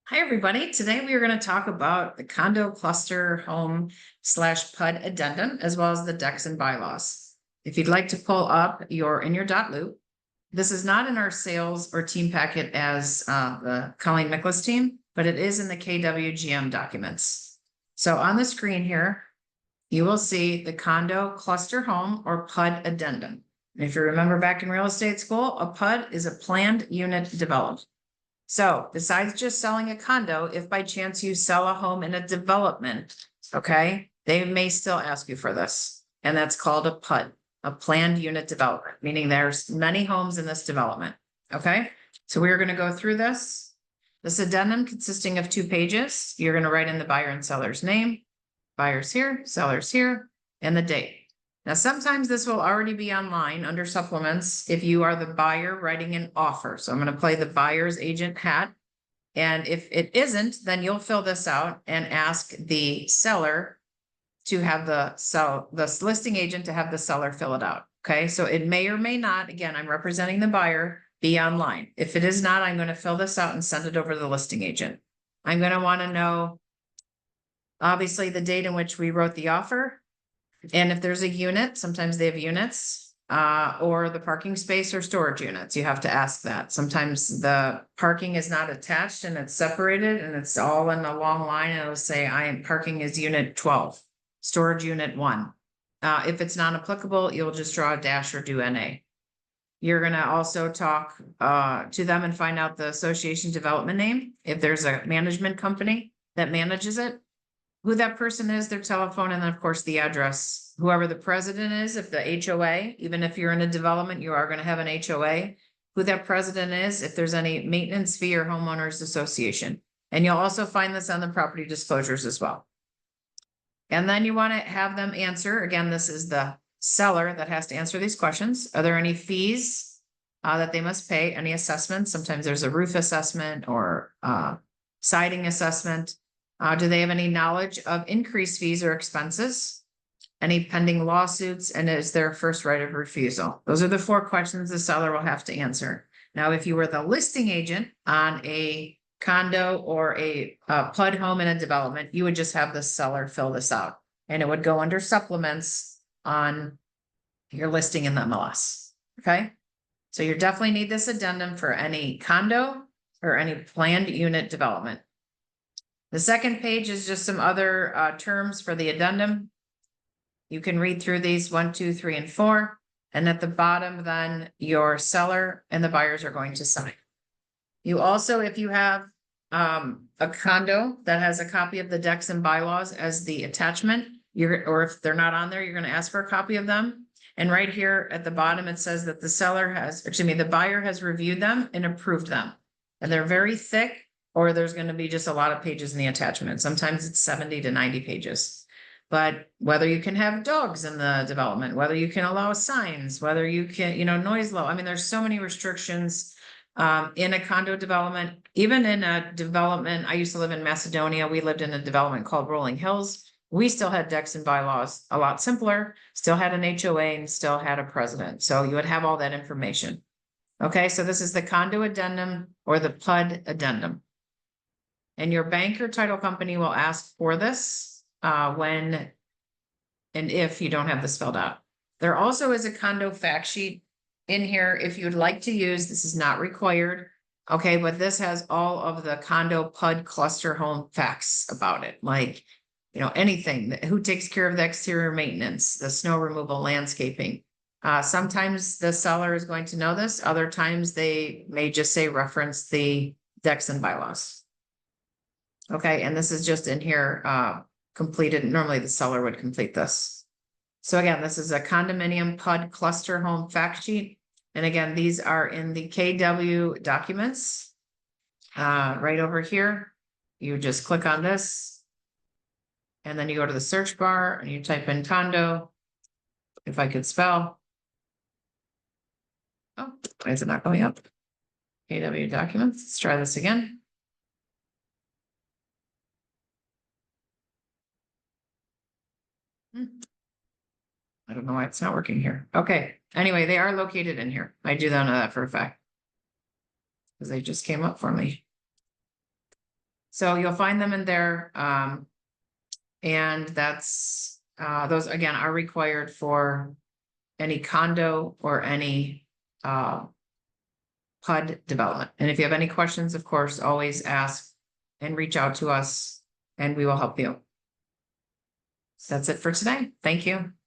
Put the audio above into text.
Hi, everybody. Today we are going to talk about the condo cluster home / PUD addendum, as well as the decks and bylaws. If you'd like to pull up in your dot loop, this is not in our sales or team packet as the Colleen Miklas team, but it is in the KWGM documents. So on the screen here, you will see the condo cluster home or PUD addendum. And if you remember back in real estate school, a PUD is a planned unit development. So besides just selling a condo, if by chance you sell a home in a development, okay, they may still ask you for this. And that's called a PUD, a planned unit development, meaning there's many homes in this development. Okay, so we're going to go through this. This addendum consisting of 2 pages. You're going to write in the buyer and seller's name, buyers here, sellers here, and the date. Now, sometimes this will already be online under supplements if you are the buyer writing an offer. So I'm going to play the buyer's agent hat. And if it isn't, then you'll fill this out and ask the seller to have the listing agent to have the seller fill it out. Okay, so it may or may not, again, I'm representing the buyer, be online. If it is not, I'm going to fill this out and send it over to the listing agent. I'm going to want to know, obviously, the date in which we wrote the offer. And if there's a unit, sometimes they have units, or the parking space or storage units. You have to ask that. Sometimes the parking is not attached and it's separated and it's all in a long line. And it'll say parking is unit 12, storage unit 1. If it's not applicable, you'll just draw a dash or do NA. You're going to also talk to them and find out the association development name. If there's a management company that manages it, who that person is, their telephone, and then of course the address, whoever the president is, if the HOA, even if you're in a development, you are going to have an HOA, who that president is, if there's any maintenance fee or homeowners association. And you'll also find this on the property disclosures as well. And then you want to have them answer. Again, this is the seller that has to answer these questions. Are there any fees that they must pay? Any assessments? Sometimes there's a roof assessment or siding assessment. Do they have any knowledge of increased fees or expenses? Any pending lawsuits? And is there a first right of refusal? Those are the 4 questions the seller will have to answer. Now, if you were the listing agent on a condo or a PUD home in a development, you would just have the seller fill this out. And it would go under supplements on your listing in the MLS. Okay. So you definitely need this addendum for any condo or any planned unit development. The second page is just some other terms for the addendum. You can read through these 1, 2, 3, and 4. And at the bottom, then your seller and the buyers are going to sign. You also, if you have a condo that has a copy of the decks and bylaws as the attachment, or if they're not on there, you're going to ask for a copy of them. And right here at the bottom, it says that the buyer has reviewed them and approved them. And they're very thick, or there's going to be just a lot of pages in the attachment. Sometimes it's 70 to 90 pages. But whether you can have dogs in the development, whether you can allow signs, whether you can, noise level. I mean, there's so many restrictions in a condo development. Even in a development, I used to live in Macedonia. We lived in a development called Rolling Hills. We still had decks and bylaws, a lot simpler, still had an HOA and still had a president. So you would have all that information. Okay, so this is the condo addendum or the PUD addendum. And your bank or title company will ask for this when and if you don't have this filled out. There also is a condo fact sheet in here if you'd like to use. This is not required. Okay, but this has all of the condo PUD cluster home facts about it. Like, anything, who takes care of the exterior maintenance, the snow removal, landscaping. Sometimes the seller is going to know this. Other times they may just say reference the decks and bylaws. Okay, and this is just in here completed. Normally the seller would complete this. So again, this is a condominium PUD cluster home fact sheet. And again, these are in the KW documents. Right over here, you just click on this. And then you go to the search bar and you type in condo. If I could spell. Oh, why is it not going up? KW documents. Let's try this again. I don't know why it's not working here. Okay. Anyway, they are located in here. I do know that for a fact. Because they just came up for me. So you'll find them in there. And that's, those again are required for any condo or any, PUD development. And if you have any questions, of course, always ask and reach out to us and we will help you. So that's it for today. Thank you.